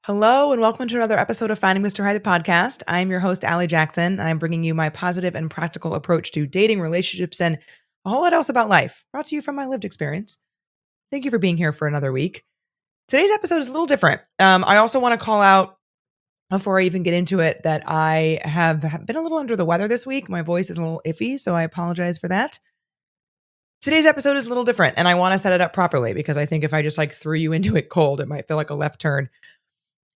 Hello, and welcome to another episode of Finding Mr. Hyde, the podcast. I'm your host, Allie Jackson, and I'm bringing you my positive and practical approach to dating, relationships, and a whole lot else about life, brought to you from my lived experience. Thank you for being here for another week. Today's episode is a little different. I also want to call out, before I even get into it, that I have been a little under the weather this week. My voice is a little iffy, so I apologize for that. Today's episode is a little different, and I want to set it up properly because I think if I just threw you into it cold, it might feel like a left turn.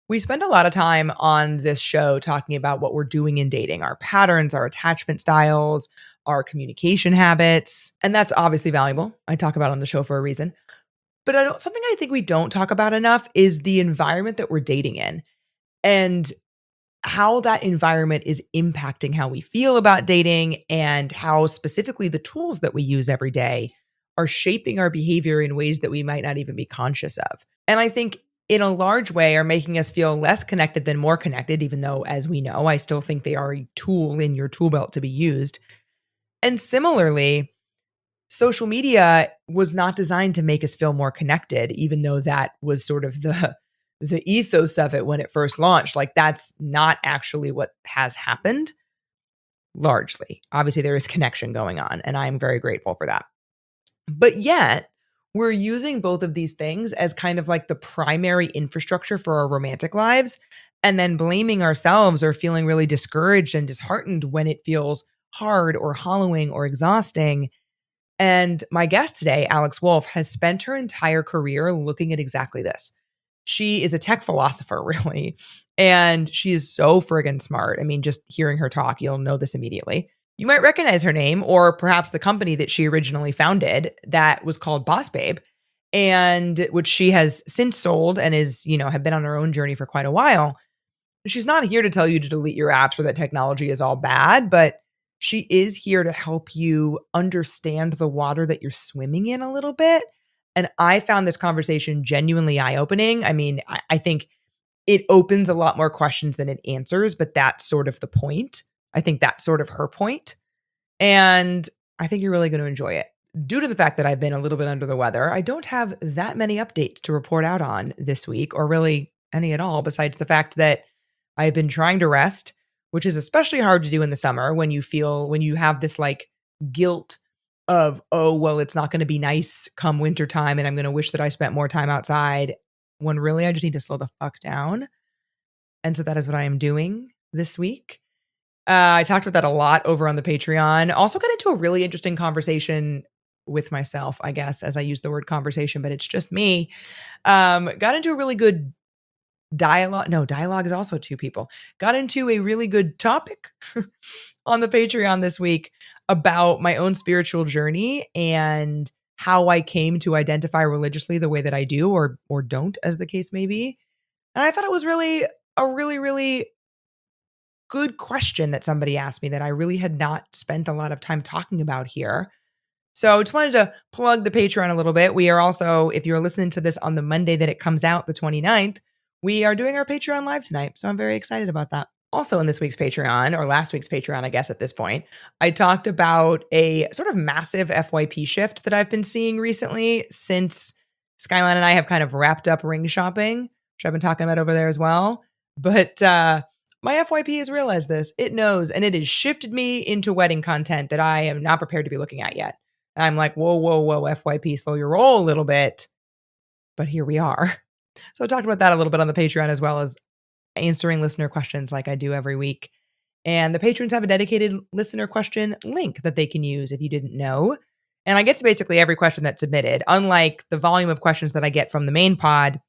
We spend a lot of time on this show talking about what we're doing in dating, our patterns, our attachment styles, our communication habits, and that's obviously valuable. I talk about it on the show for a reason. But something I think we don't talk about enough is the environment that we're dating in and how that environment is impacting how we feel about dating and how specifically the tools that we use every day are shaping our behavior in ways that we might not even be conscious of. And I think in a large way are making us feel less connected than more connected, even though, as we know, I still think they are a tool in your tool belt to be used. And similarly, social media was not designed to make us feel more connected, even though that was sort of the ethos of it when it first launched. That's not actually what has happened, largely. Obviously, there is connection going on, and I'm very grateful for that. But yet, we're using both of these things as kind of the primary infrastructure for our romantic lives, and then blaming ourselves or feeling really discouraged and disheartened when it feels hard or hollowing or exhausting. And my guest today, Alex Wolf, has spent her entire career looking at exactly this. She is a tech philosopher, really, and she is so friggin' smart. I mean, just hearing her talk, you'll know this immediately. You might recognize her name or perhaps the company that she originally founded that was called Boss Babe, and which she has since sold and have been on her own journey for quite a while. She's not here to tell you to delete your apps or that technology is all bad, but she is here to help you understand the water that you're swimming in a little bit. And I found this conversation genuinely eye-opening. I mean, I think it opens a lot more questions than it answers, but that's sort of the point. I think that's sort of her point. And I think you're really going to enjoy it. Due to the fact that I've been a little bit under the weather, I don't have that many updates to report out on this week, or really any at all, besides the fact that I've been trying to rest, which is especially hard to do in the summer when you have this guilt of, oh, well, it's not going to be nice come winter time and I'm going to wish that I spent more time outside, when really I just need to slow the fuck down. And so that is what I am doing this week. I talked about that a lot over on the Patreon. Also got into a really interesting conversation with myself, I guess, as I use the word conversation, but it's just me. Got into a really good dialogue. No, dialogue is also two people. Got into a really good topic on the Patreon this week about my own spiritual journey and how I came to identify religiously the way that I do, or don't, as the case may be. And I thought it was really a really good question that somebody asked me that I really had not spent a lot of time talking about here. So I just wanted to plug the Patreon a little bit. We are also, if you're listening to this on the Monday that it comes out, the 29th, we are doing our Patreon live tonight. So I'm very excited about that. Also in this week's Patreon, or last week's Patreon, I guess at this point, I talked about a sort of massive FYP shift that I've been seeing recently since Skyline and I have kind of wrapped up ring shopping, which I've been talking about over there as well. But my FYP has realized this. It knows, and it has shifted me into wedding content that I am not prepared to be looking at yet. And I'm like, whoa, FYP, slow your roll a little bit. But here we are. So I talked about that a little bit on the Patreon, as well as answering listener questions like I do every week. And the patrons have a dedicated listener question link that they can use if you didn't know. And I get to basically every question that's submitted. Unlike the volume of questions that I get from the main pod,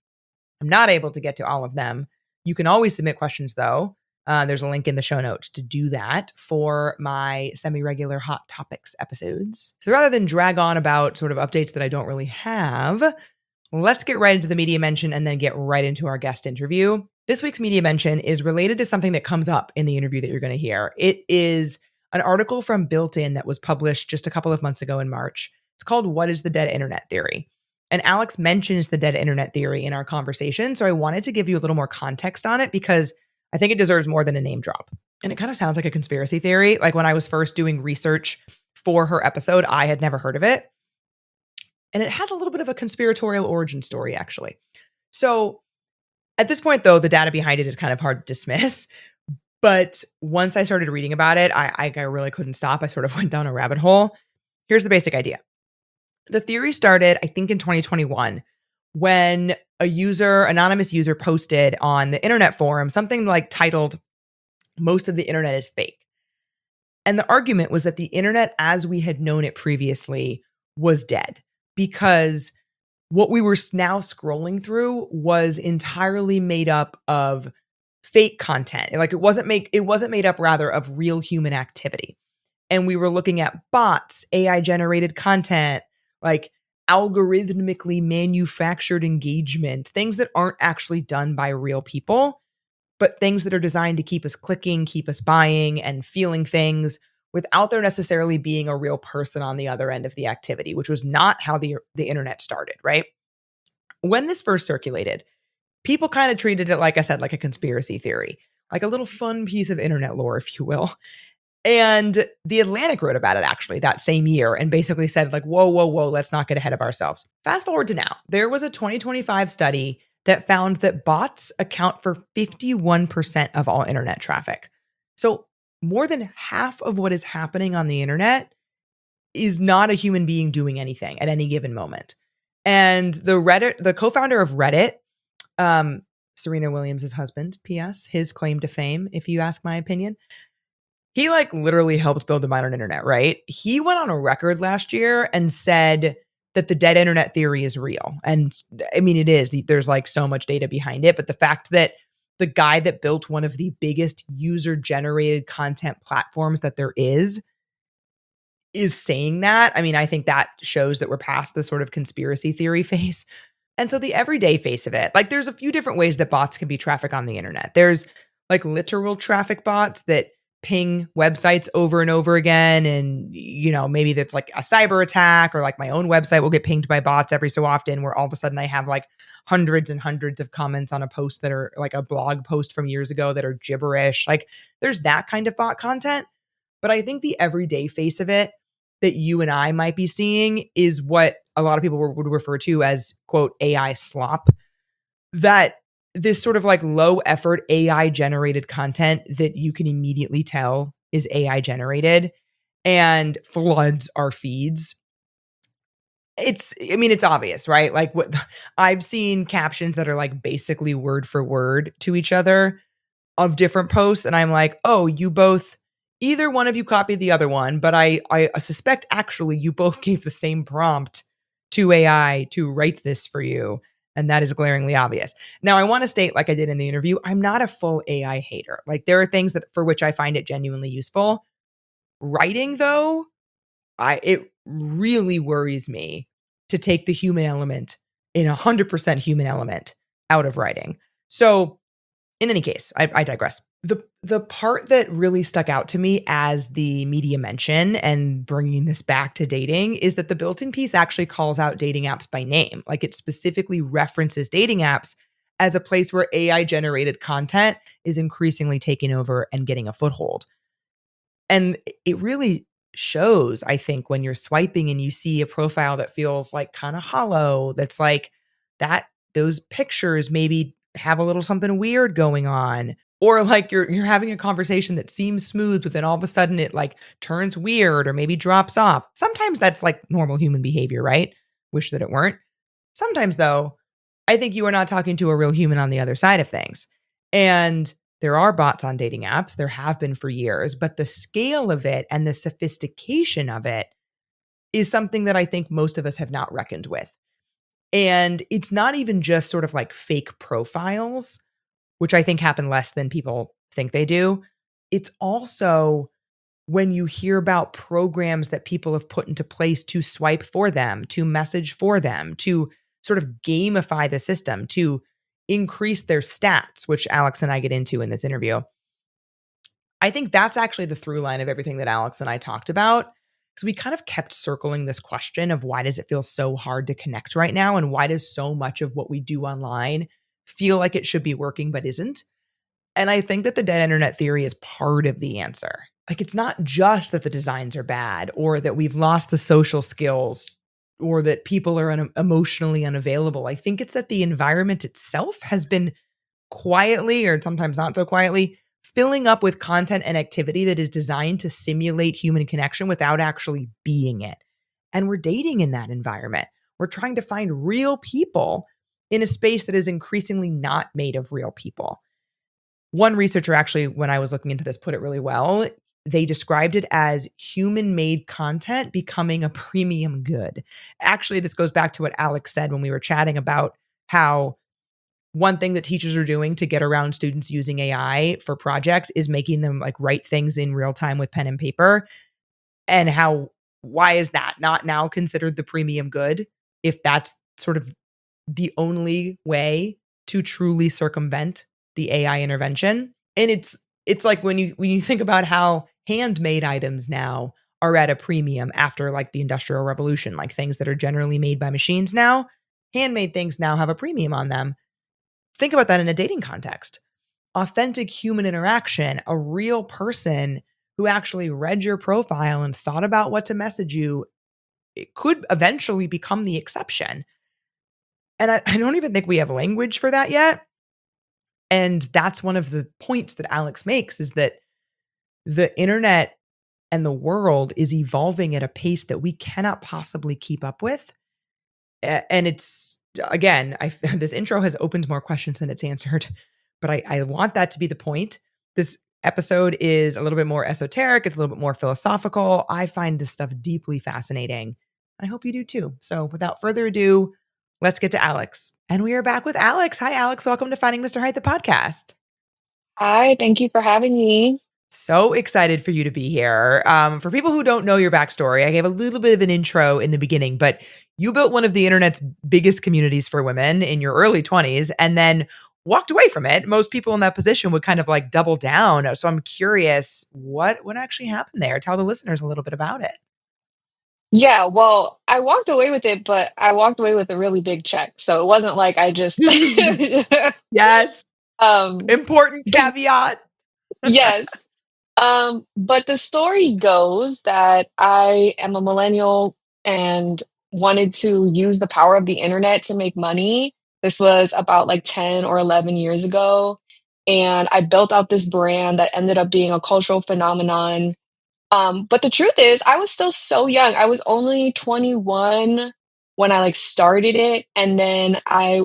I'm not able to get to all of them. You can always submit questions, though. There's a link in the show notes to do that for my semi-regular Hot Topics episodes. So rather than drag on about sort of updates that I don't really have, let's get right into the media mention and then get right into our guest interview. This week's media mention is related to something that comes up in the interview that you're going to hear. It is an article from Bilt that was published just a couple of months ago in March. It's called "What is the Dead Internet Theory?" And Alex mentions the dead internet theory in our conversation. So I wanted to give you a little more context on it because I think it deserves more than a name drop. And it kind of sounds like a conspiracy theory. Like when I was first doing research for her episode, I had never heard of it. And it has a little bit of a conspiratorial origin story, actually. So At this point, though, the data behind it is kind of hard to dismiss. But once I started reading about it, I really couldn't stop. I sort of went down a rabbit hole. Here's the basic idea. The theory started, I think, in 2021 when anonymous user posted on the internet forum something like titled, "Most of the internet is fake." And the argument was that the internet as we had known it previously was dead because what we were now scrolling through was entirely made up of fake content. Like it wasn't made up rather of real human activity. And we were looking at bots, AI generated content, like algorithmically manufactured engagement, things that aren't actually done by real people, but things that are designed to keep us clicking, keep us buying and feeling things without there necessarily being a real person on the other end of the activity, which was not how the internet started, right? When this first circulated, people kind of treated it, like I said, like a conspiracy theory, like a little fun piece of internet lore, if you will. And The Atlantic wrote about it actually that same year and basically said like, whoa, let's not get ahead of ourselves. Fast forward to now. There was a 2025 study that found that bots account for 51% of all internet traffic. So more than half of what is happening on the internet is not a human being doing anything at any given moment. And the co-founder of Reddit, Serena Williams' husband, P.S., his claim to fame, if you ask my opinion, he like literally helped build the modern internet, right? He went on a record last year and said that the dead internet theory is real. And I mean, it is. There's like so much data behind it. But the fact that the guy that built one of the biggest user-generated content platforms that there is saying that, I mean, I think that shows that we're past the sort of conspiracy theory phase. And so the everyday face of it, like there's a few different ways that bots can be traffic on the internet. There's like literal traffic bots that ping websites over and over again. And, you know, maybe that's like a cyber attack, or like my own website will get pinged by bots every so often where all of a sudden I have like hundreds and hundreds of comments on a post that are like a blog post from years ago that are gibberish. Like there's that kind of bot content. But I think the everyday face of it that you and I might be seeing is what a lot of people would refer to as, quote, AI slop. That this sort of like low effort AI generated content that you can immediately tell is AI generated and floods our feeds. It's obvious, right? Like what I've seen captions that are like basically word for word to each other of different posts. And I'm like, oh, either one of you copied the other one, but I suspect actually you both gave the same prompt to AI to write this for you. And that is glaringly obvious. Now, I want to state, like I did in the interview, I'm not a full AI hater. Like there are things that for which I find it genuinely useful. Writing, though, it really worries me to take the human element, in 100% human element, out of writing. So in any case, I digress. The part that really stuck out to me as the media mention and bringing this back to dating is that the built-in piece actually calls out dating apps by name. Like it specifically references dating apps as a place where AI-generated content is increasingly taking over and getting a foothold. And it really shows, I think, when you're swiping and you see a profile that feels like kind of hollow, that's like that those pictures maybe have a little something weird going on. Or like you're having a conversation that seems smooth, but then all of a sudden it like turns weird or maybe drops off. Sometimes that's like normal human behavior, right? Wish that it weren't. Sometimes though, I think you are not talking to a real human on the other side of things. And there are bots on dating apps. There have been for years, but the scale of it and the sophistication of it is something that I think most of us have not reckoned with. And it's not even just sort of like fake profiles, which I think happen less than people think they do. It's also when you hear about programs that people have put into place to swipe for them, to message for them, to sort of gamify the system, to increase their stats, which Alex and I get into in this interview. I think that's actually the through line of everything that Alex and I talked about. Because we kind of kept circling this question of why does it feel so hard to connect right now? And why does so much of what we do online feel like it should be working but isn't? And I think that the dead internet theory is part of the answer. Like it's not just that the designs are bad or that we've lost the social skills or that people are emotionally unavailable. I think it's that the environment itself has been quietly, or sometimes not so quietly, filling up with content and activity that is designed to simulate human connection without actually being it. And we're dating in that environment. We're trying to find real people in a space that is increasingly not made of real people. One researcher actually, when I was looking into this, put it really well. They described it as human-made content becoming a premium good. Actually, this goes back to what Alex said when we were chatting about how one thing that teachers are doing to get around students using AI for projects is making them like write things in real time with pen and paper. And why is that not now considered the premium good if that's sort of the only way to truly circumvent the AI intervention? And it's like when you think about how handmade items now are at a premium after like the Industrial Revolution, like things that are generally made by machines now, handmade things now have a premium on them. Think about that in a dating context. Authentic human interaction, a real person who actually read your profile and thought about what to message you, it could eventually become the exception. And I don't even think we have language for that yet. And that's one of the points that Alex makes, is that the internet and the world is evolving at a pace that we cannot possibly keep up with. And it's, again, this intro has opened more questions than it's answered, but I want that to be the point. This episode is a little bit more esoteric. It's a little bit more philosophical. I find this stuff deeply fascinating. I hope you do too. So without further ado, let's get to Alex. And we are back with Alex. Hi, Alex. Welcome to Finding Mr. Height, the podcast. Hi, thank you for having me. So excited for you to be here. For people who don't know your backstory, I gave a little bit of an intro in the beginning, but you built one of the internet's biggest communities for women in your early 20s and then walked away from it. Most people in that position would kind of like double down. So I'm curious, what actually happened there? Tell the listeners a little bit about it. Yeah, well, I walked away with it, but I walked away with a really big check. So it wasn't like I just Yes. um Important caveat. yes. But the story goes that I am a millennial and wanted to use the power of the internet to make money. This was about like 10 or 11 years ago. And I built out this brand that ended up being a cultural phenomenon. But the truth is, I was still so young. I was only 21 when I like started it, and then I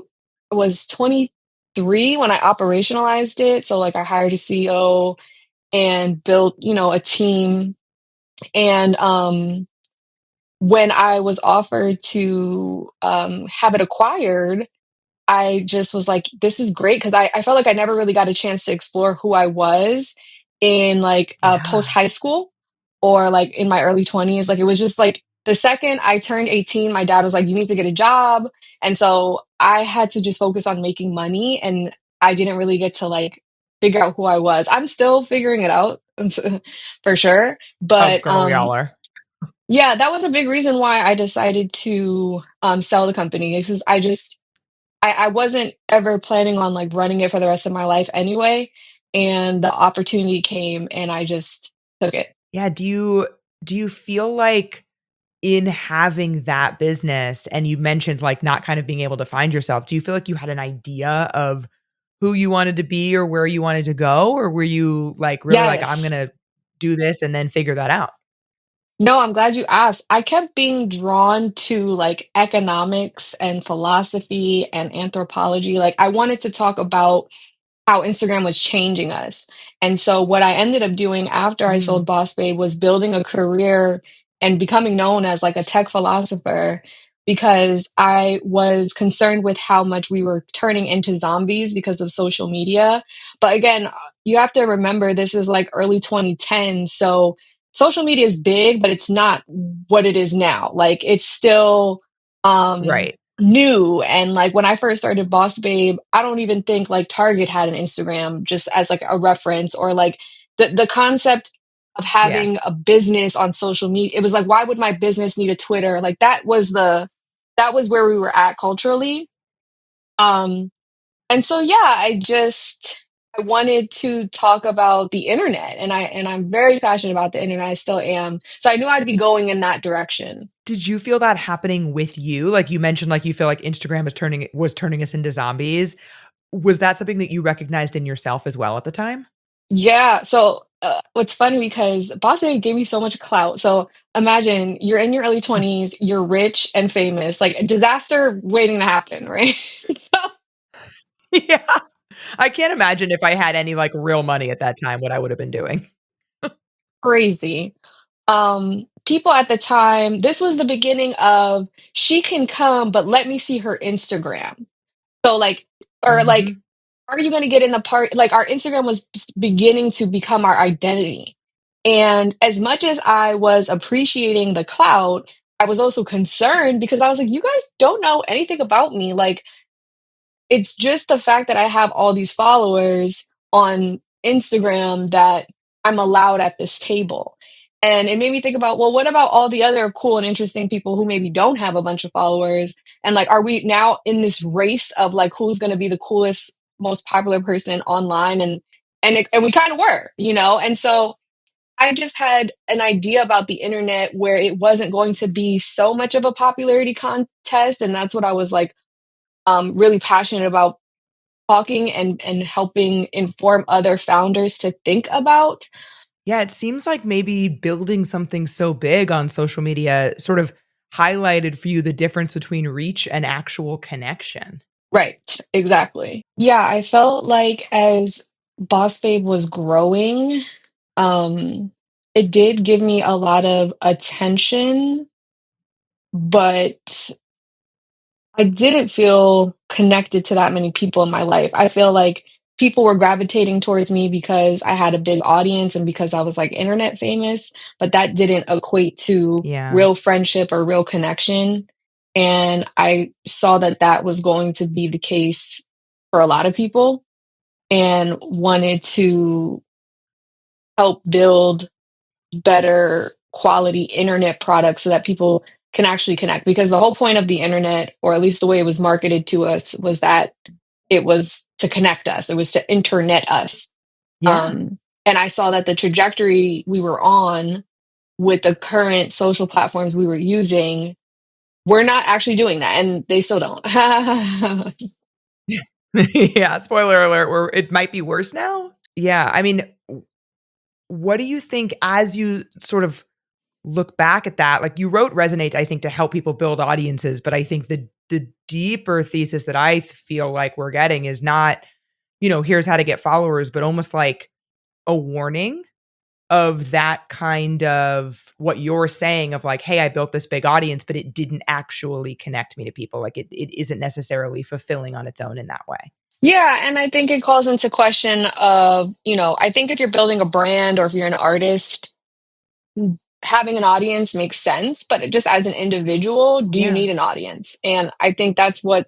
was 23 when I operationalized it. So like I hired a CEO and built, a team. And when I was offered to have it acquired, I just was like, this is great because I felt like I never really got a chance to explore who I was in like post Yeah. high school or like in my early 20s. Like it was just like the second I turned 18, my dad was like, you need to get a job. And so I had to just focus on making money and I didn't really get to like figure out who I was. I'm still figuring it out for sure. Oh, But girl, we all are. yeah, that was a big reason why I decided to sell the company because I wasn't ever planning on like running it for the rest of my life anyway. And the opportunity came and I just took it. Yeah. Do you feel like in having that business, and you mentioned like not kind of being able to find yourself, do you feel like you had an idea of who you wanted to be or where you wanted to go? Or were you like really like, I'm Yes. going to do this and then figure that out? No, I'm glad you asked. I kept being drawn to like economics and philosophy and anthropology. Like I wanted to talk about how Instagram was changing us. And so what I ended up doing after I sold Mm, Boss Babe was building a career and becoming known as like a tech philosopher because I was concerned with how much we were turning into zombies because of social media. But again, you have to remember this is like early 2010, so social media is big, but it's not what it is now. Like it's still right. new. And like when I first started Boss Babe, I don't even think like Target had an Instagram just as like a reference or like the concept of Yeah. having a business on social media. It was like, why would my business need a Twitter? Like that was where we were at culturally. Um and so yeah, I wanted to talk about the internet and I'm very passionate about the internet. I still am. So I knew I'd be going in that direction. Did you feel that happening with you? Like you mentioned, like you feel like Instagram was turning us into zombies. Was that something that you recognized in yourself as well at the time? Yeah. So what's funny because Boss Babe gave me so much clout. So imagine you're in your early 20s, you're rich and famous, like a disaster waiting to happen, right? So Yeah. I can't imagine if I had any like real money at that time what I would have been doing. crazy. People at the time, this was the beginning of she can come, but let me see her Instagram. So like, or like, Mhm. are you going to get in the part? Like our Instagram was beginning to become our identity. And as much as I was appreciating the clout, I was also concerned because I was like, you guys don't know anything about me. Like, it's just the fact that I have all these followers on Instagram that I'm allowed at this table. And it made me think about, well, what about all the other cool and interesting people who maybe don't have a bunch of followers? And like, are we now in this race of like who's going to be the coolest, most popular person online? And we kind of were, you know. And so I just had an idea about the internet where it wasn't going to be so much of a popularity contest, and that's what I was like really passionate about talking and helping inform other founders to think about. Yeah, it seems like maybe building something so big on social media sort of highlighted for you the difference between reach and actual connection. Right, exactly. Yeah, I felt like as Boss Babe was growing, um, it did give me a lot of attention, but I didn't feel connected to that many people in my life. I feel like people were gravitating towards me because I had a big audience and because I was like internet famous, but that didn't equate to Yeah. real friendship or real connection. And I saw that that was going to be the case for a lot of people and wanted to help build better quality internet products so that people can actually connect, because the whole point of the internet, or at least the way it was marketed to us, was that it was to connect us, it was to internet us. Yeah. And I saw that the trajectory we were on with the current social platforms we were using, we're not actually doing that, and they still don't. Yeah, spoiler alert, it might be worse now. Yeah, I mean, what do you think as you sort of look back at that? Like you wrote Resonate, I think, to help people build audiences, but I think the deeper thesis that I feel like we're getting is not, here's how to get followers, but almost like a warning of that kind of what you're saying of like, hey, I built this big audience, but it didn't actually connect me to people. Like it isn't necessarily fulfilling on its own in that way. Yeah, and I think it calls into question of, I think if you're building a brand or if you're an artist, having an audience makes sense, but just as an individual, do you Yeah. need an audience? And I think that's what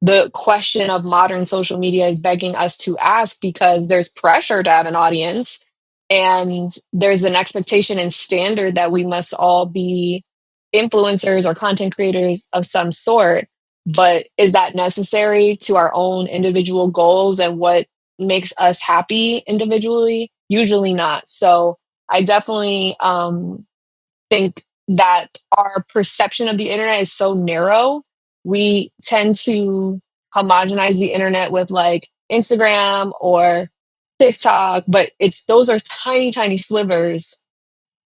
the question of modern social media is begging us to ask, because there's pressure to have an audience and there's an expectation and standard that we must all be influencers or content creators of some sort. But is that necessary to our own individual goals and what makes us happy individually? Usually not. So I definitely think that our perception of the internet is so narrow. We tend to homogenize the internet with like Instagram or TikTok, but it's those are tiny, tiny slivers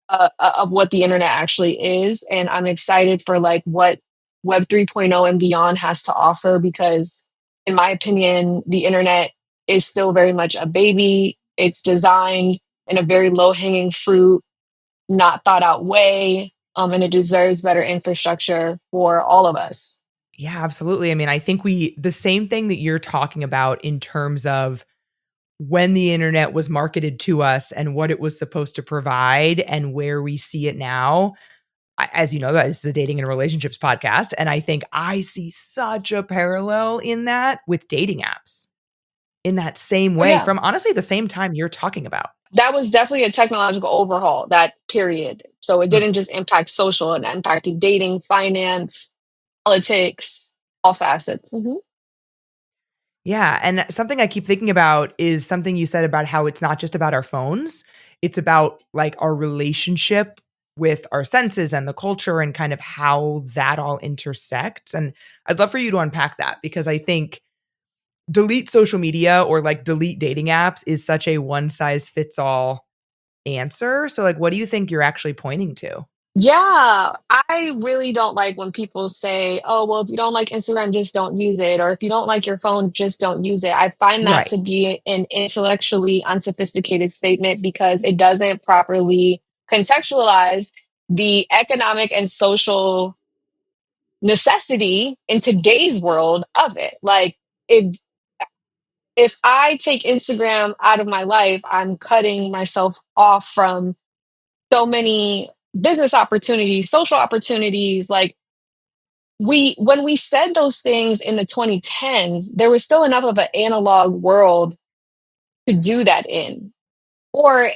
of what the internet actually is. And I'm excited for like what Web 3.0 and beyond has to offer, because, in my opinion, the internet is still very much a baby. It's designed in a very low hanging fruit, not thought out way, and it deserves better infrastructure for all of us. Yeah, absolutely. I mean, I think the same thing that you're talking about in terms of when the internet was marketed to us and what it was supposed to provide and where we see it now. As you know, that this is a dating and relationships podcast. And I think I see such a parallel in that with dating apps in that same Oh way yeah, from honestly the same time you're talking about. that was definitely a technological overhaul. That period. So it Ugh. didn't just impact social; it impacted dating, finance, politics, all facets. Yeah. And something I keep thinking about is something you said about how it's not just about our phones, it's about like our relationship with our senses and the culture and kind of how that all intersects. And I'd love for you to unpack that because I think delete social media or like delete dating apps is such a one size fits all answer. So like what do you think you're actually pointing to? Yeah, I really don't like when people say, "Oh, well, if you don't like Instagram, just don't use it," or "If you don't like your phone, just don't use it." I find that Right. to be an intellectually unsophisticated statement because it doesn't properly contextualize the economic and social necessity in today's world of it. Like, if I take Instagram out of my life, I'm cutting myself off from so many business opportunities, social opportunities. Like, we when we said those things in the 2010s, there was still enough of an analog world to do that in.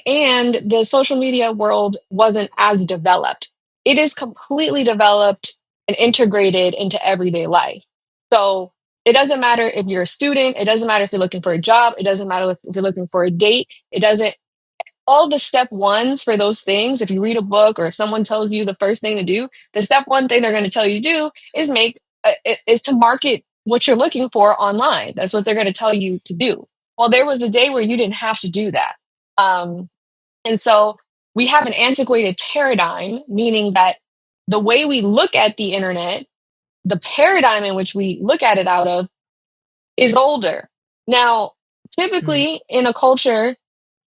And the social media world wasn't as developed. It is completely developed and integrated into everyday life. So it doesn't matter if you're a student, it doesn't matter if you're looking for a job, it doesn't matter if you're looking for a date, it doesn't all the step ones for those things, if you read a book or if someone tells you the first thing to do, the step one thing they're going to tell you to do is is to market what you're looking for online. That's what they're going to tell you to do. Well, there was a day where you didn't have to do that. Um, and so we have an antiquated paradigm, meaning that the way we look at the internet, the paradigm in which we look at it out of, is older. Now, Mm. typically in a culture,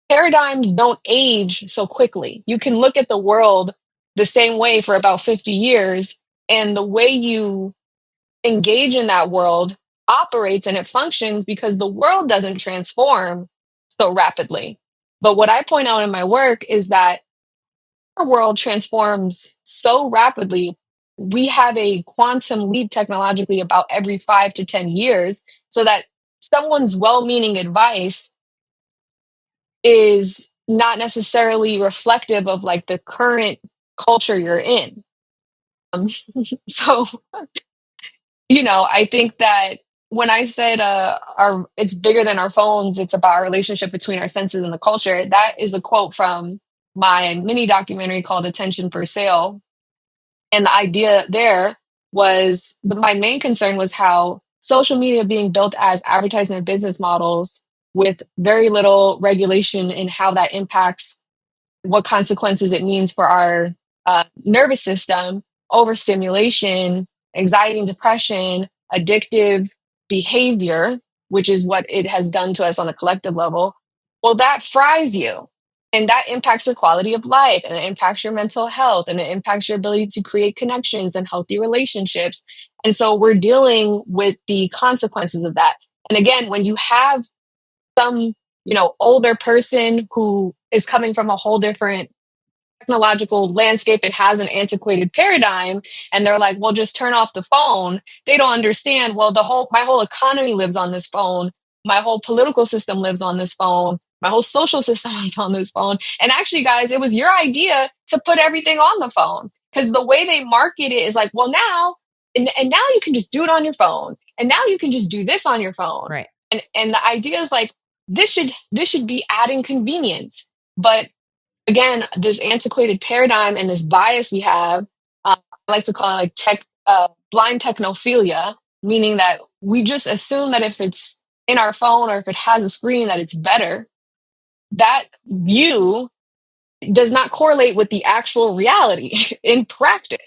paradigms don't age so quickly. You can look at the world the same way for about 50 years, and the way you engage in that world operates and it functions because the world doesn't transform so rapidly. But what I point out in my work is that our world transforms so rapidly. We have a quantum leap technologically about every 5 to 10 years, so that someone's well meaning advice is not necessarily reflective of like the current culture you're in. Um, so, I think that when I said our it's bigger than our phones, it's about our relationship between our senses and the culture. That is a quote from my mini documentary called Attention for Sale. And the idea there was my main concern was how social media being built as advertisement business models with very little regulation in how that impacts what consequences it means for our nervous system, overstimulation, anxiety and depression, addictive behavior, which is what it has done to us on a collective level. Well, that fries you. And that impacts your quality of life, and it impacts your mental health, and it impacts your ability to create connections and healthy relationships. And so we're dealing with the consequences of that. And again, when you have some, older person who is coming from a whole different technological landscape and has an antiquated paradigm, and they're like, well, just turn off the phone. They don't understand, well, my whole economy lives on this phone, my whole political system lives on this phone, my whole social system is on this phone. And actually, guys, it was your idea to put everything on the phone, because the way they market it is like, well, now and now you can just do it on your phone, and now you can just do this on your phone. Right. And the idea is like, this should be adding convenience. But again, this antiquated paradigm and this bias we have, I like to call it like blind technophilia, meaning that we just assume that if it's in our phone or if it has a screen, that it's better. That view does not correlate with the actual reality in practice.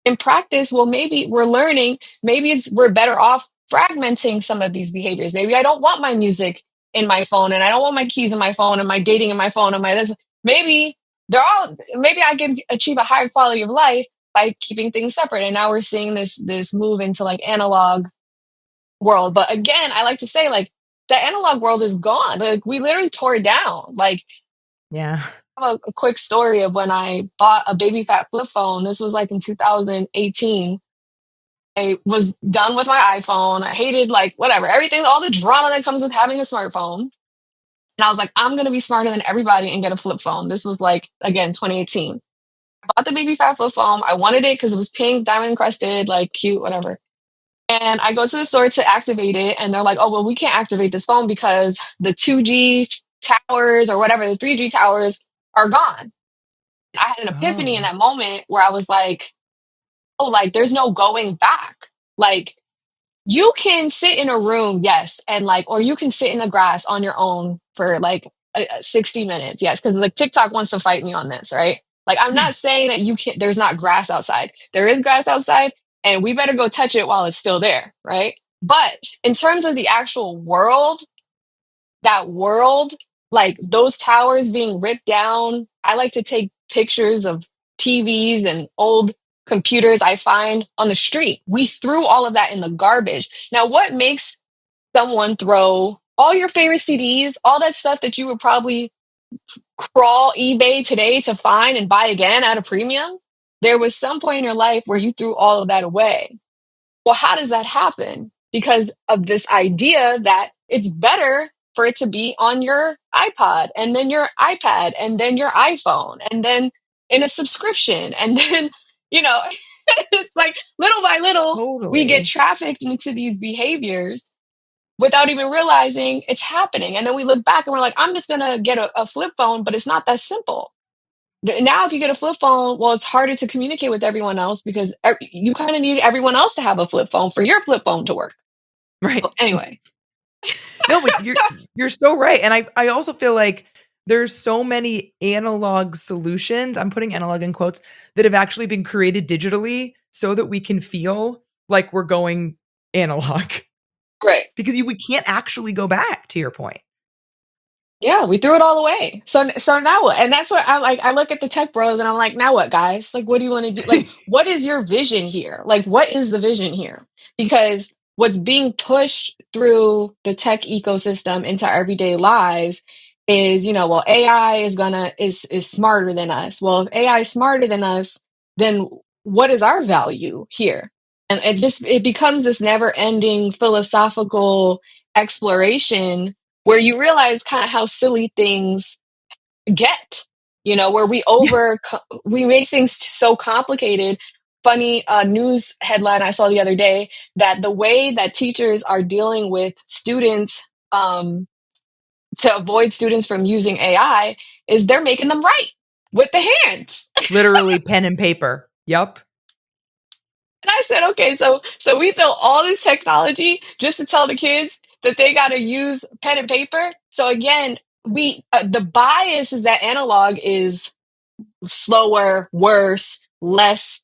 In practice, well, maybe we're learning, maybe we're better off fragmenting some of these behaviors. Maybe I don't want my music in my phone, and I don't want my keys in my phone, and my dating in my phone, and my this. Maybe I can achieve a higher quality of life by keeping things separate. And now we're seeing this move into like analog world. But again, I like to say, like, the analog world is gone. Like, we literally tore it down. Like, Yeah. I have a quick story of when I bought a baby fat flip phone. This was like in 2018. I was done with my iPhone. I hated like whatever, everything, all the drama that comes with having a smartphone. And I was like, I'm gonna be smarter than everybody and get a flip phone. This was like, again, 2018. I bought the baby fat flip phone. I wanted it because it was pink, diamond encrusted, like cute, whatever. And I go to the store to activate it, and they're like, oh, well, we can't activate this phone because the 2G towers or whatever, the 3G towers are gone. I had an epiphany in Oh. that moment where I was like, oh, like there's no going back. Like, you can sit in a room, yes, and like, or you can sit in the grass on your own for like 60 minutes, yes, because like TikTok wants to fight me on this, right? Like, I'm not saying that you can't, there's not grass outside. There is grass outside, and we better go touch it while it's still there, right? But in terms of the actual world, that world, like those towers being ripped down. I like to take pictures of TVs and old computers I find on the street. We threw all of that in the garbage. Now, what makes someone throw all your favorite CDs, all that stuff that you would probably crawl eBay today to find and buy again at a premium? There was some point in your life where you threw all of that away. Well, how does that happen? Because of this idea that it's better for it to be on your iPod and then your iPad and then your iPhone and then in a subscription. And then, you know, it's like little by little, we get Totally. trafficked into these behaviors without even realizing it's happening. And then we look back and we're like, I'm just going to get a flip phone, but it's not that simple. Now if you get a flip phone, well, it's harder to communicate with everyone else because you kind of need everyone else to have a flip phone for your flip phone to work. Right. Well, anyway. No, but you're so right. And I also feel like there's so many analog solutions, I'm putting analog in quotes, that have actually been created digitally so that we can feel like we're going analog. Great. Because we can't actually go back, to your point. Yeah, we threw it all away. So now what? And that's what I like. I look at the tech bros and I'm like, now what, guys? Like, what do you want to do? Like, what is your vision here? Like, what is the vision here? Because what's being pushed through the tech ecosystem into our everyday lives is, well, AI is smarter than us. Well, if AI is smarter than us, then what is our value here? And it becomes this never ending philosophical exploration where you realize kind of how silly things get, where Yeah, we make things so complicated. Funny news headline I saw the other day that the way that teachers are dealing with students to avoid students from using AI is they're making them write with the hands. literally pen and paper. Yep. And I said, okay, so we built all this technology just to tell the kids that they got to use pen and paper. So again, we the bias is that analog is slower, worse, less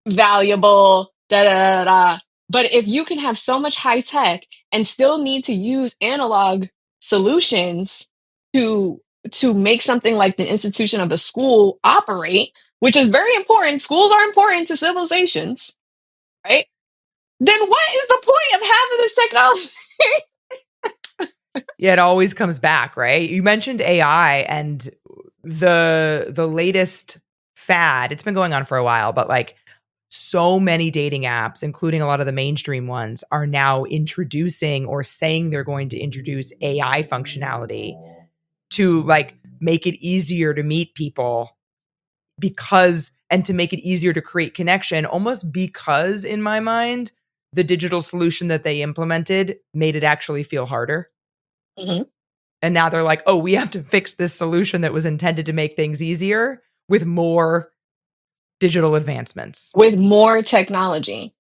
valuable, da da da da. But if you can have so much high tech and still need to use analog solutions to make something like the institution of the school operate, which is very important. Schools are important to civilizations, right? Then what is the point of having this technology? Yeah, it always comes back, right? You mentioned AI and the latest fad. It's been going on for a while, but like so many dating apps, including a lot of the mainstream ones, are now introducing or saying they're going to introduce AI functionality to like make it easier to meet people and to make it easier to create connection, almost because in my mind, the digital solution that they implemented made it actually feel harder. Mhm. And now they're like, oh, we have to fix this solution that was intended to make things easier with more digital advancements. With more technology.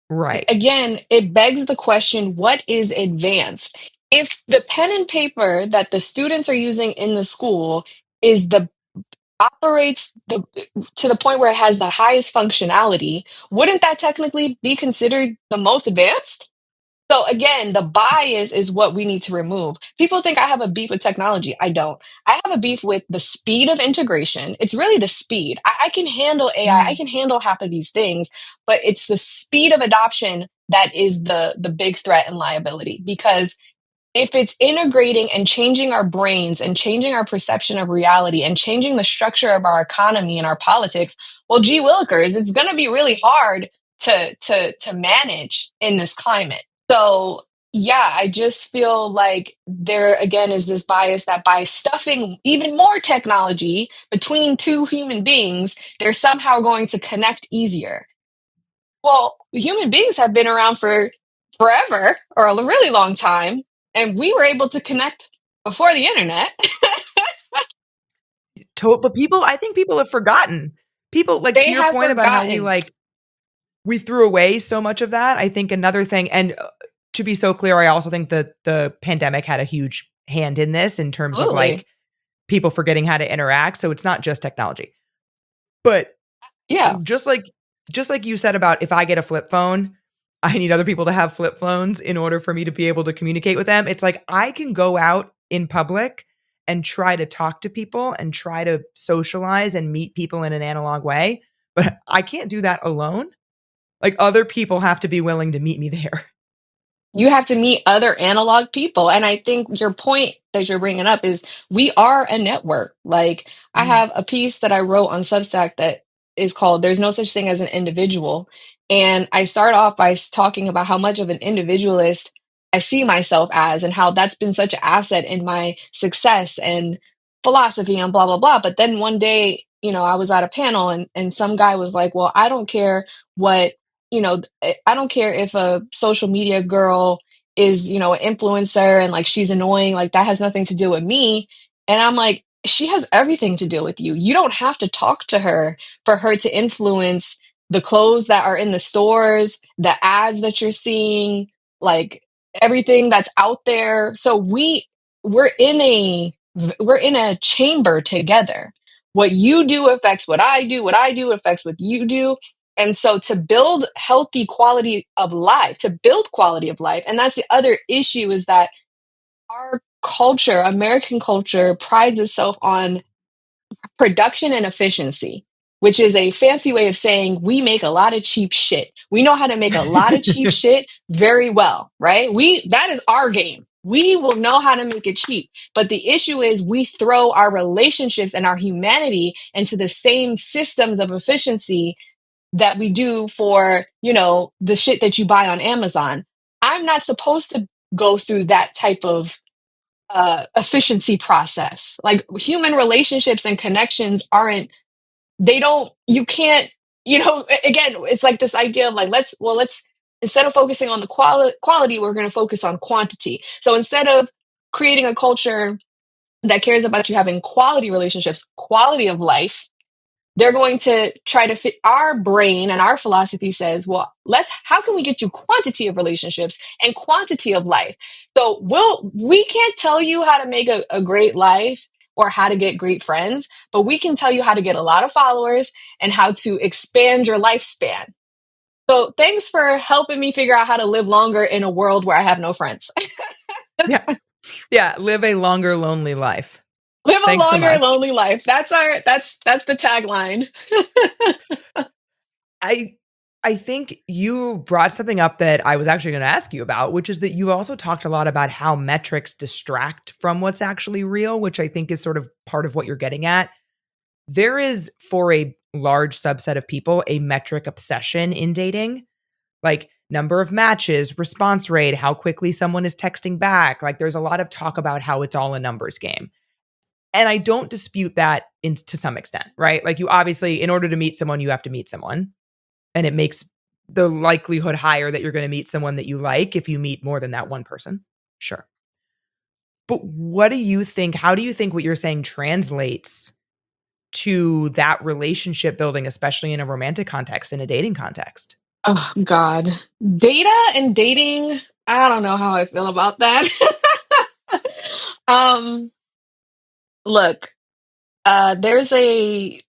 Right. Again, it begs the question, what is advanced? If the pen and paper that the students are using in the school is the operates the to the point where it has the highest functionality, wouldn't that technically be considered the most advanced? So again, the bias is what we need to remove. People think I have a beef with technology. I don't. I have a beef with the speed of integration. It's really the speed. I can handle AI. I Mm. can handle half of these things, but it's the speed of adoption that is the big threat and liability. Because if it's integrating and changing our brains and changing our perception of reality and changing the structure of our economy and our politics, well, gee willikers, it's going to be really hard to manage in this climate. So, yeah, I just feel like there again is this bias that by stuffing even more technology between two human beings, they're somehow going to connect easier. Well, human beings have been around for forever or a really long time, and we were able to connect before the internet. But I think people have forgotten. People, like, to They your have point about how forgotten. we threw away so much of that. I think another thing, and to be so clear, I also think that the pandemic had a huge hand in this in terms of Absolutely. like people forgetting how to interact. So it's not just technology. But Yeah. just like you said about if I get a flip phone, I need other people to have flip phones in order for me to be able to communicate with them. It's like I can go out in public and try to talk to people and try to socialize and meet people in an analog way, but I can't do that alone. Like other people have to be willing to meet me there. You have to meet other analog people. And I think your point that you're bringing up is we are a network. Like, I Mm. have a piece that I wrote on Substack that is called There's No Such Thing as an Individual. And I start off by talking about how much of an individualist I see myself as, and how that's been such an asset in my success and philosophy and blah, blah, blah. But then one day, I was at a panel, and some guy was like, well, I don't care what I don't care if a social media girl is, an influencer and like she's annoying, like that has nothing to do with me. And I'm like, she has everything to do with you. You don't have to talk to her for her to influence the clothes that are in the stores, the ads that you're seeing, like everything that's out there. So we're in a chamber together. What you do affects what I do affects what you do, and so to build quality of life, and that's the other issue is that our culture, American culture, prides itself on production and efficiency, which is a fancy way of saying we make a lot of cheap shit. We know how to make a lot of cheap shit very well, right? That is our game. We will know how to make it cheap. But the issue is we throw our relationships and our humanity into the same systems of efficiency that we do for, the shit that you buy on Amazon. I'm not supposed to go through that type of efficiency process. Like human relationships and connections you can't, again, it's like this idea of like, let's, instead of focusing on the quality, we're going to focus on quantity. So instead of creating a culture that cares about you having quality relationships, quality of life, they're going to try to fit our brain, and our philosophy says, well, how can we get you quantity of relationships and quantity of life? So we can't tell you how to make a great life or how to get great friends, but we can tell you how to get a lot of followers and how to expand your lifespan. So thanks for helping me figure out how to live longer in a world where I have no friends. Yeah. Yeah. Live a longer, lonely life. Live a Thanks so longer, much. lonely life. That's the tagline. I I think you brought something up that I was actually going to ask you about, which is that you also talked a lot about how metrics distract from what's actually real, which I think is sort of part of what you're getting at. There is, for a large subset of people, a metric obsession in dating, like number of matches, response rate, how quickly someone is texting back. Like there's a lot of talk about how it's all a numbers game. And I don't dispute that to some extent, right? Like you obviously, in order to meet someone, you have to meet someone. And it makes the likelihood higher that you're going to meet someone that you like if you meet more than that one person. Sure. But what do you think? How do you think what you're saying translates to that relationship building, especially in a romantic context, in a dating context? Oh God. Data and dating, I don't know how I feel about that. um Look, there's a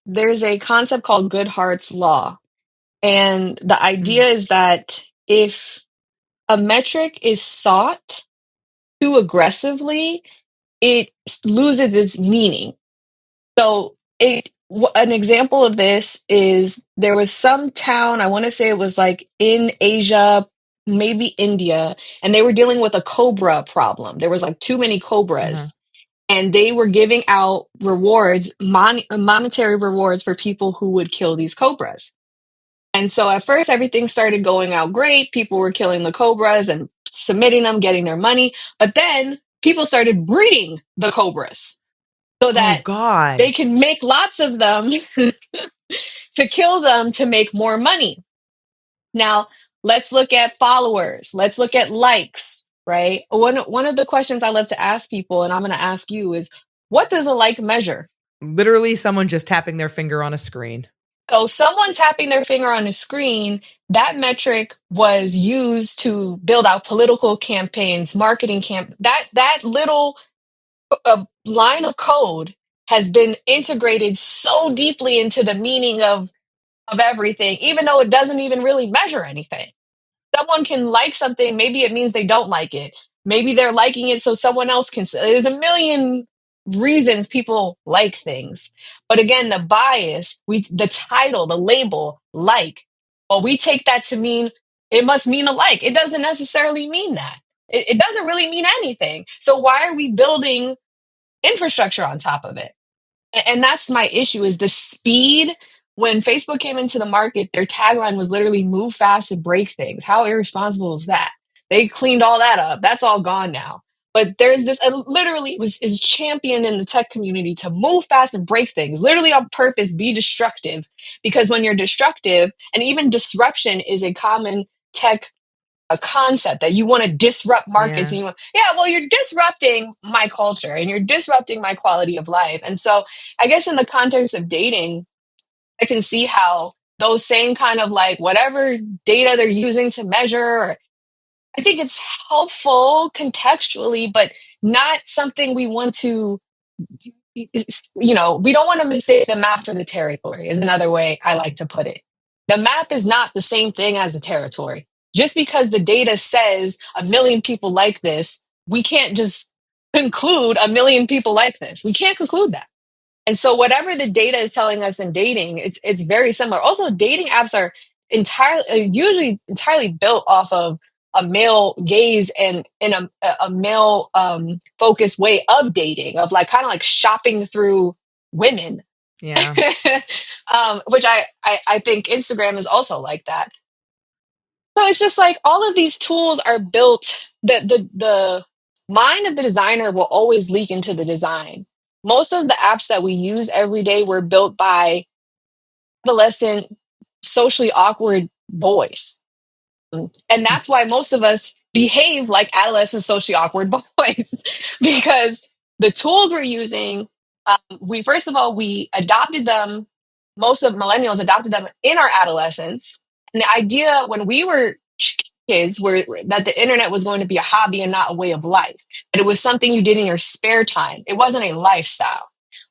concept called Goodhart's law. And the idea Mm. is that if a metric is sought too aggressively, it loses its meaning. So an example of this is there was some town, I want to say it was like in Asia, maybe India, and they were dealing with a cobra problem. There was like too many Uh-huh. cobras, and they were giving out monetary rewards for people who would kill these cobras. And so at first everything started going out great. People were killing the cobras and submitting them, getting their money. But then people started breeding the cobras so Oh, that they God. can make lots of them to kill them to make more money. Now, let's look at followers. Let's look at likes, right? One of the questions I love to ask people, and I'm going to ask you, is what does a like measure? Literally someone just tapping their finger on a screen. So someone tapping their finger on a screen, that metric was used to build out political campaigns, marketing that little line of code has been integrated so deeply into the meaning of everything, even though it doesn't even really measure anything. Someone can like something, maybe it means they don't like it. Maybe they're liking it so someone else can. There's a million reasons people like things. But again, the bias, the title, the label, like, well, we take that to mean it must mean a like. It doesn't necessarily mean that. It doesn't really mean anything. So why are we building infrastructure on top of it? And that's my issue is the speed. When Facebook came into the market, their tagline was literally move fast and break things. How irresponsible is that? They cleaned all that up. That's all gone now. But there's this literally is championed in the tech community to move fast and break things, literally on purpose, be destructive. Because when you're destructive, and even disruption is a common tech a concept that you want to disrupt markets Yeah. and you want, yeah, well, you're disrupting my culture and you're disrupting my quality of life. And so I guess in the context of dating, I can see how those same kind of like whatever data they're using to measure, I think it's helpful contextually, but not something we want to, we don't want to mistake the map for the territory, is another way I like to put it. The map is not the same thing as the territory. Just because the data says a million people like this, we can't just conclude a million people like this. We can't conclude that. And so whatever the data is telling us in dating, it's very similar. Also, dating apps are usually entirely built off of a male gaze and in a male focused way of dating, of like kind of like shopping through women. Yeah. Which I think Instagram is also like that. So it's just like all of these tools are built, the mind of the designer will always leak into the design. Most of the apps that we use every day were built by adolescent, socially awkward boys. And that's why most of us behave like adolescent, socially awkward boys, because the tools we're using, we first of all, we adopted them, most of millennials adopted them in our adolescence. And the idea when we were kids were that the internet was going to be a hobby and not a way of life, that it was something you did in your spare time. It wasn't a lifestyle.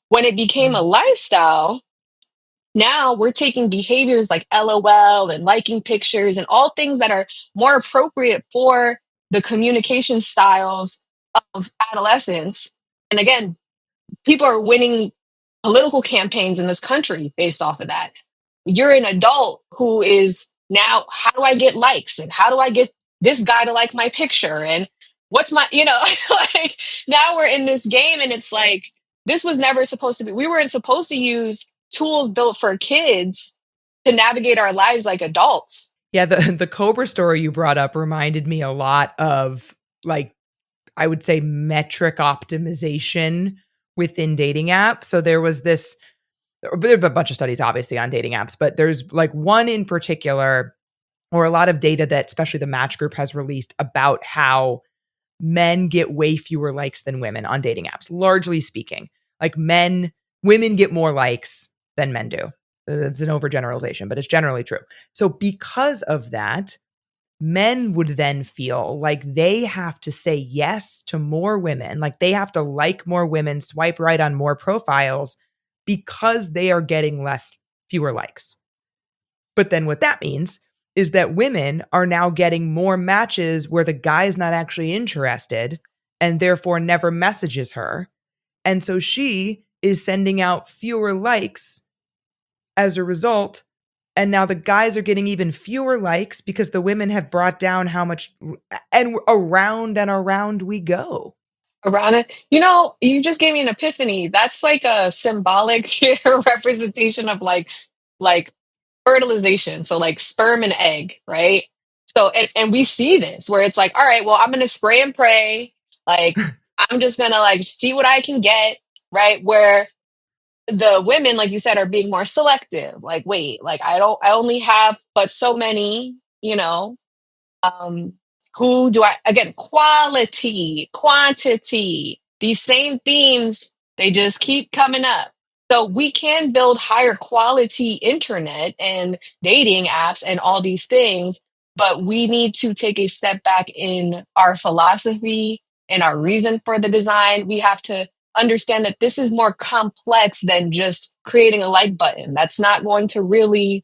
When it became a Mm. lifestyle, now we're taking behaviors like LOL and liking pictures and all things that are more appropriate for the communication styles of adolescence. And again, people are winning political campaigns in this country based off of that. You're an adult who is now, how do I get likes? And how do I get this guy to like my picture? And what's my, like now we're in this game and it's like, this was never supposed to be, we weren't supposed to use tools built for kids to navigate our lives like adults. Yeah, the Cobra story you brought up reminded me a lot of, like, I would say metric optimization within dating apps. So there was this, there's a bunch of studies obviously on dating apps, but there's like one in particular, or a lot of data that especially the Match Group has released about how men get way fewer likes than women on dating apps, largely speaking. Like women get more likes than men do. It's an overgeneralization, but it's generally true. So because of that, men would then feel like they have to say yes to more women, like they have to like more women, swipe right on more profiles because they are getting fewer likes. But then what that means is that women are now getting more matches where the guy's not actually interested and therefore never messages her. And so she is sending out fewer likes as a result. And now the guys are getting even fewer likes because the women have brought down how much, and around we go. Around it. You just gave me an epiphany. That's like a symbolic representation of like fertilization. So like sperm and egg, right? So and we see this where it's like, all right, well, I'm gonna spray and pray. Like I'm just gonna like see what I can get, right? Where the women, like you said, are being more selective. Like, wait, like I only have but so many, um, who do I, again, quality, quantity, these same themes, they just keep coming up. So we can build higher quality internet and dating apps and all these things, but we need to take a step back in our philosophy and our reason for the design. We have to understand that this is more complex than just creating a like button. That's not going to really,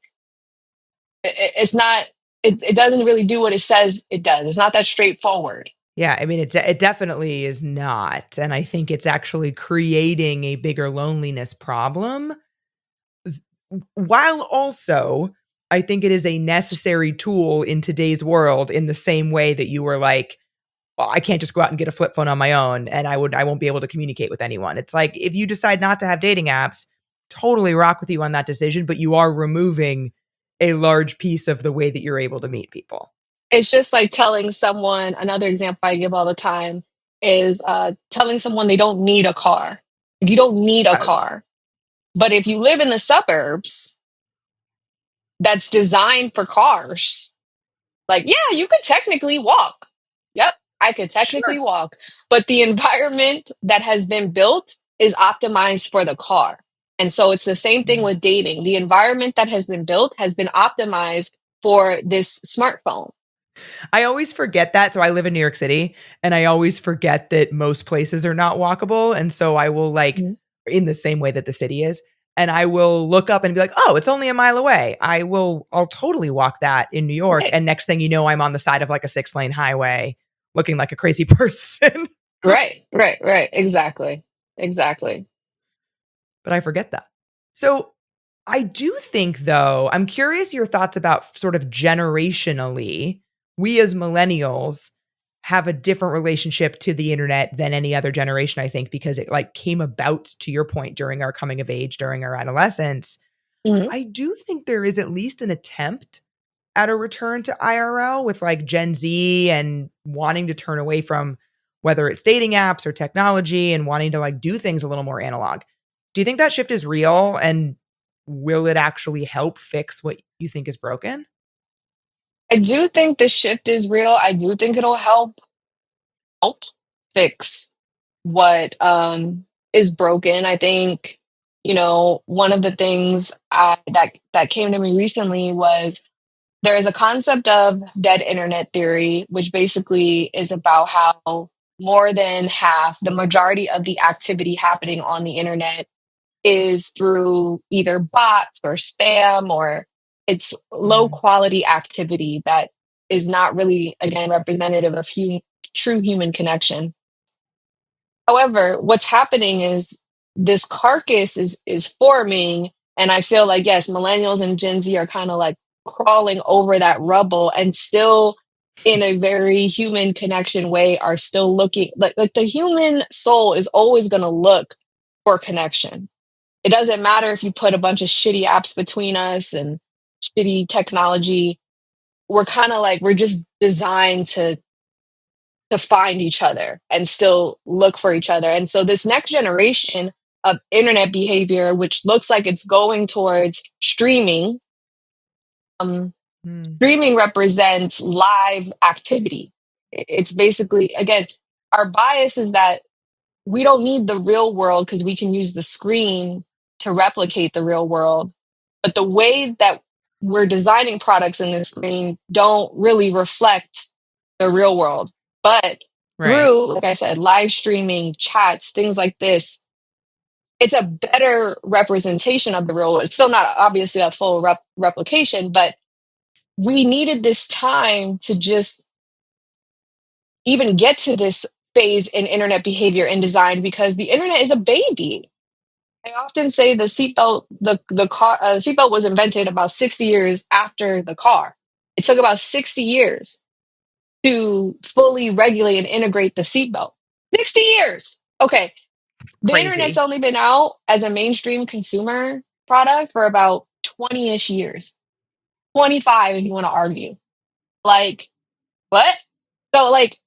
it's not, it doesn't really do what it says it does. It's not that straightforward. Yeah, I mean, it definitely is not. And I think it's actually creating a bigger loneliness problem, while also, I think it is a necessary tool in today's world in the same way that you were like, well, I can't just go out and get a flip phone on my own and I won't be able to communicate with anyone. It's like if you decide not to have dating apps, totally rock with you on that decision, but you are removing a large piece of the way that you're able to meet people. It's just like telling someone, another example I give all the time is telling someone they don't need a car. You don't need a Uh, car. But if you live in the suburbs that's designed for cars, like, yeah, you could technically walk. Yep, I could technically sure. walk. But the environment that has been built is optimized for the car. And so it's the same thing Mm. with dating. The environment that has been built has been optimized for this smartphone. I always forget that. So I live in New York City and I always forget that most places are not walkable. And so I will like Mhm. in the same way that the city is. And I will look up and be like, oh, it's only a mile away. I'll totally walk that in New York. Right. And next thing you know, I'm on the side of like a 6-lane highway looking like a crazy person. Right. Exactly. Exactly. But I forget that. So I do think, though, I'm curious your thoughts about sort of generationally, we as millennials have a different relationship to the internet than any other generation, I think, because it like came about, to your point, during our coming of age, during our adolescence. Mhm. I do think there is at least an attempt at a return to IRL with like Gen Z and wanting to turn away from whether it's dating apps or technology and wanting to like do things a little more analog. Do you think that shift is real and will it actually help fix what you think is broken? I do think the shift is real. I do think it'll help fix what is broken. I think, one of the things that came to me recently was there is a concept of dead internet theory, which basically is about how more than half, the majority of the activity happening on the internet is through either bots or spam, or it's low Mm, quality activity that is not really, again, representative of true human connection. However, what's happening is this carcass is forming, and I feel like, yes, millennials and Gen Z are kind of like crawling over that rubble and still in a very human connection way are still looking like the human soul is always going to look for connection. It doesn't matter if you put a bunch of shitty apps between us and shitty technology. We're kind of like we're just designed to find each other and still look for each other. And so this next generation of internet behavior, which looks like it's going towards streaming, um, mm, streaming represents live activity. It's basically, again, our bias is that we don't need the real world because we can use the screen to replicate the real world. But the way that we're designing products in the screen don't really reflect the real world. But right. through, like I said, live streaming, chats, things like this, it's a better representation of the real world. It's still not obviously a full replication, but we needed this time to just even get to this phase in internet behavior and design because the internet is a baby. I often say the seatbelt, the car seatbelt was invented about 60 years after the car. It took about 60 years to fully regulate and integrate the seatbelt. 60 years. Okay. The internet's Crazy. only been out as a mainstream consumer product for about 20-ish years. 25 if you want to argue. Like, what? So like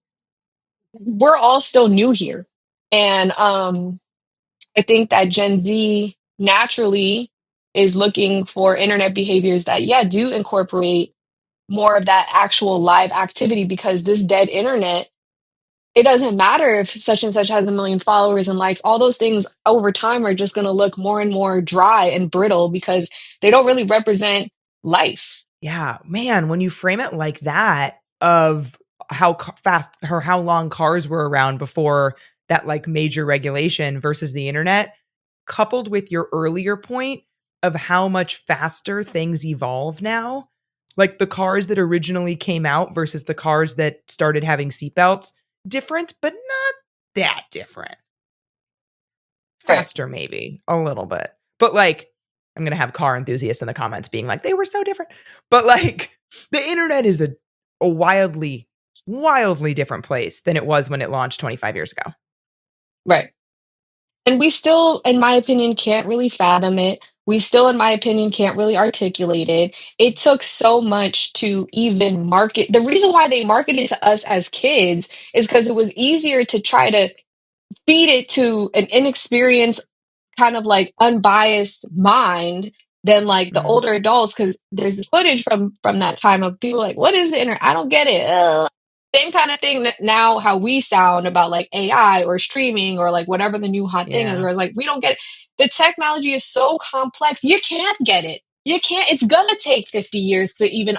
we're all still new here. And I think that Gen Z naturally is looking for internet behaviors that, yeah, do incorporate more of that actual live activity because this dead internet it doesn't matter if such and such has a million followers and likes. All those things over time are just going to look more and more dry and brittle because they don't really represent life. Yeah, man, when you frame it like that, of how fast or how long cars were around before that like major regulation versus the internet, coupled with your earlier point of how much faster things evolve now, like the cars that originally came out versus the cars that started having seatbelts, different, but not that different. Right. Faster, maybe a little bit, but like, I'm gonna have car enthusiasts in the comments being like, they were so different. But like, the internet is a wildly, wildly different place than it was when it launched 25 years ago. Right. And we still, in my opinion, can't really fathom it. We still, in my opinion, can't really articulate it. It took so much to even market. The reason why they marketed to us as kids is because it was easier to try to feed it to an inexperienced, kind of like unbiased mind than like the Mhm. older adults, because there's footage from that time of people like, what is the internet? I don't get it. Ugh. Same kind of thing that now how we sound about like AI or streaming or like whatever the new hot thing is, Yeah. where it's like we don't get it. The technology is so complex, you can't get it. You can't, it's gonna take 50 years to even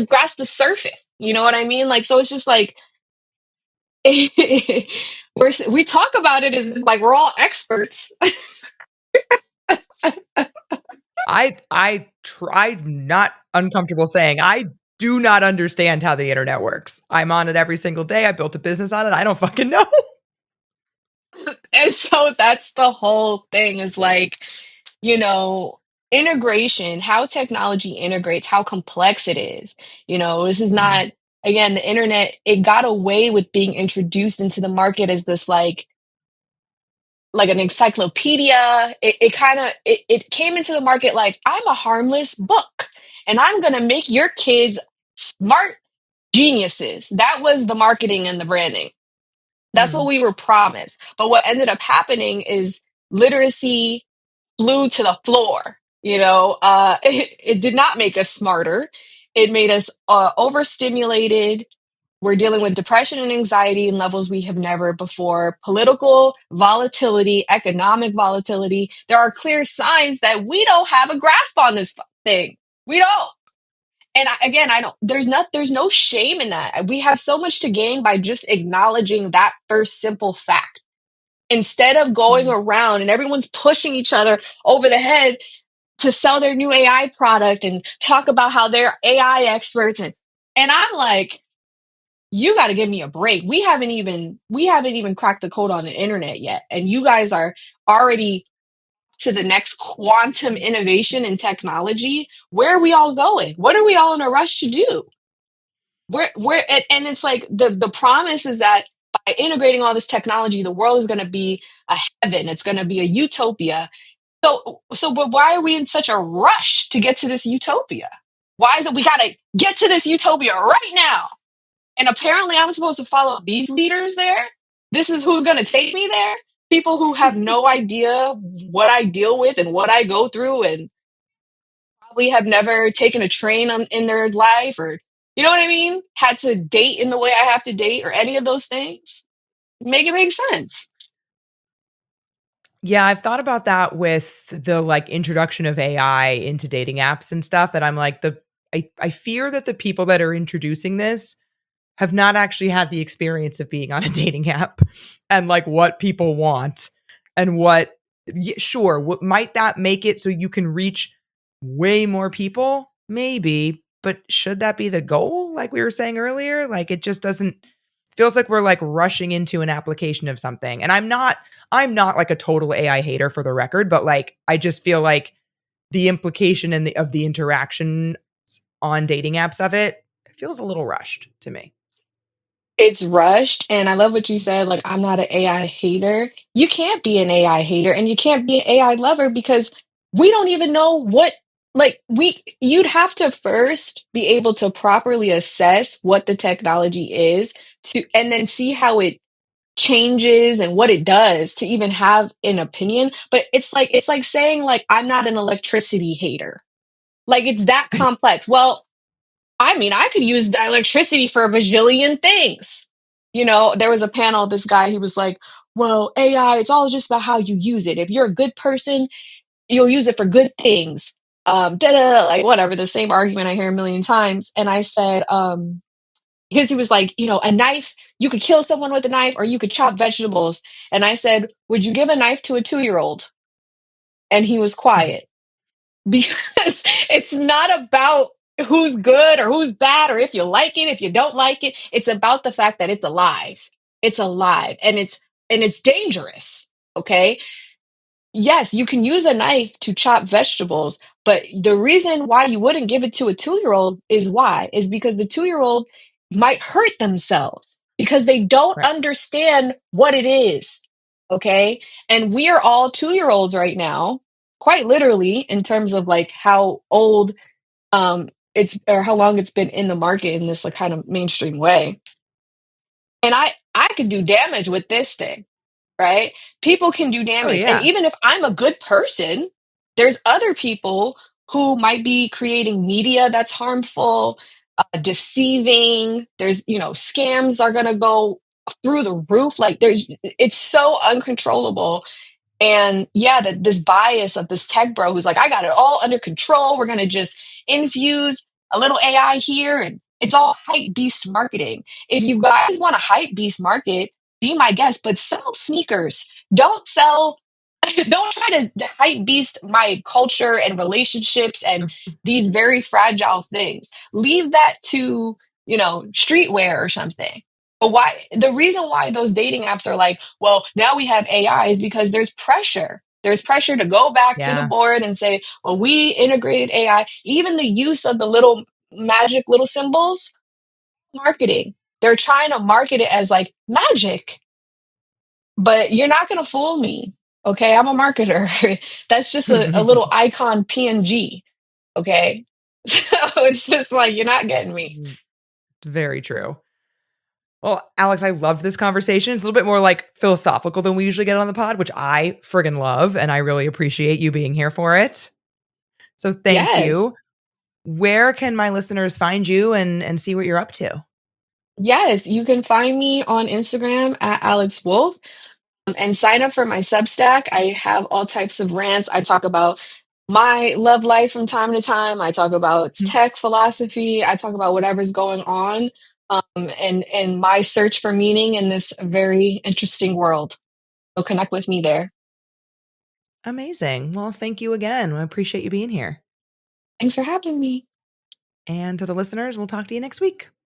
grasp the surface. You know what I mean? Like, so it's just like we talk about it as like we're all experts. I'm not uncomfortable saying I do not understand how the internet works. I'm on it every single day. I built a business on it. I don't fucking know. And so that's the whole thing is like, you know, integration, how technology integrates, how complex it is. This is Mhm. not, again, the internet, it got away with being introduced into the market as this like an encyclopedia. It kind of it came into the market like I'm a harmless book and I'm going to make your kids smart geniuses. That was the marketing and the branding. That's what Mhm. we were promised. But what ended up happening is literacy flew to the floor. It did not make us smarter. It made us overstimulated. We're dealing with depression and anxiety in levels we have never before, political volatility, economic volatility. There are clear signs that we don't have a grasp on this thing. We don't. And again, I don't. There's no shame in that. We have so much to gain by just acknowledging that first simple fact. Instead of going Mhm. around and everyone's pushing each other over the head to sell their new AI product and talk about how they're AI experts, and I'm like, you got to give me a break. We haven't even cracked the code on the internet yet, and you guys are already to the next quantum innovation in technology. Where are we all going? What are we all in a rush to do? And it's like the promise is that by integrating all this technology, the world is going to be a heaven. It's going to be a utopia. But why are we in such a rush to get to this utopia? Why is it we got to get to this utopia right now? And apparently, I'm supposed to follow these leaders there. This is who's going to take me there. People who have no idea what I deal with and what I go through, and probably have never taken a train in their life, or you know what I mean? Had to date in the way I have to date, or any of those things. Make it make sense. Yeah, I've thought about that with the like introduction of AI into dating apps and stuff. That I'm like, I fear that the people that are introducing this have not actually had the experience of being on a dating app and like what people want and what, sure, what might that make it so you can reach way more people? Maybe, but should that be the goal? Like we were saying earlier, like it just doesn't, feels like we're like rushing into an application of something. And I'm not like a total AI hater for the record, but like I just feel like the implication and of the interaction on dating apps of it feels a little rushed to me. It's rushed, and I love what you said. Like, I'm not an AI hater. You can't be an AI hater, and you can't be an AI lover because we don't even know what. Like, you'd have to first be able to properly assess what the technology is and then see how it changes and what it does to even have an opinion. But it's like saying like I'm not an electricity hater. Like, it's that complex. Well, I mean, I could use electricity for a bajillion things. There was a panel, this guy, he was like, well, AI, it's all just about how you use it. If you're a good person, you'll use it for good things. Like whatever, the same argument I hear a million times. And I said, because he was like, a knife, you could kill someone with a knife or you could chop vegetables. And I said, would you give a knife to a 2-year-old? And he was quiet because it's not about who's good or who's bad or if you like it, if you don't like it. It's about the fact that it's alive. It's alive and it's dangerous. Okay. Yes, you can use a knife to chop vegetables, but the reason why you wouldn't give it to a 2-year-old is because the 2-year-old might hurt themselves because they don't Right. understand what it is. Okay. And we are all 2-year-olds right now, quite literally, in terms of like how old it's or how long it's been in the market in this like kind of mainstream way. And I could do damage with this thing, right? People can do Oh, damage. And yeah. even if I'm a good person, there's other people who might be creating media that's harmful, deceiving. Scams are going to go through the roof. Like it's so uncontrollable. And yeah, that this bias of this tech bro who's like, I got it all under control. We're going to just infuse a little AI here and it's all hype beast marketing. If you guys want a hype beast market, be my guest, but sell sneakers. Don't sell, don't try to hype beast my culture and relationships and these very fragile things. Leave that to, streetwear or something. But why the reason why those dating apps are like, well, now we have AI is because there's pressure. There's pressure to go back to the Yeah. board and say, well, we integrated AI. Even the use of the little magic little symbols, marketing. They're trying to market it as like magic, but you're not going to fool me. Okay. I'm a marketer. That's just a little icon PNG. Okay. So it's just like, you're not getting me. Very true. Well, Alex, I loved this conversation. It's a little bit more like philosophical than we usually get on the pod, which I friggin' love. And I really appreciate you being here for it. So thank Yes. you. Where can my listeners find you and see what you're up to? Yes. You can find me on Instagram at Alex Wolf. And sign up for my Substack. I have all types of rants. I talk about my love life from time to time. I talk about tech philosophy. I talk about whatever's going on, and my search for meaning in this very interesting world. So connect with me there. Amazing. Well, thank you again. I appreciate you being here. Thanks for having me. And to the listeners, we'll talk to you next week.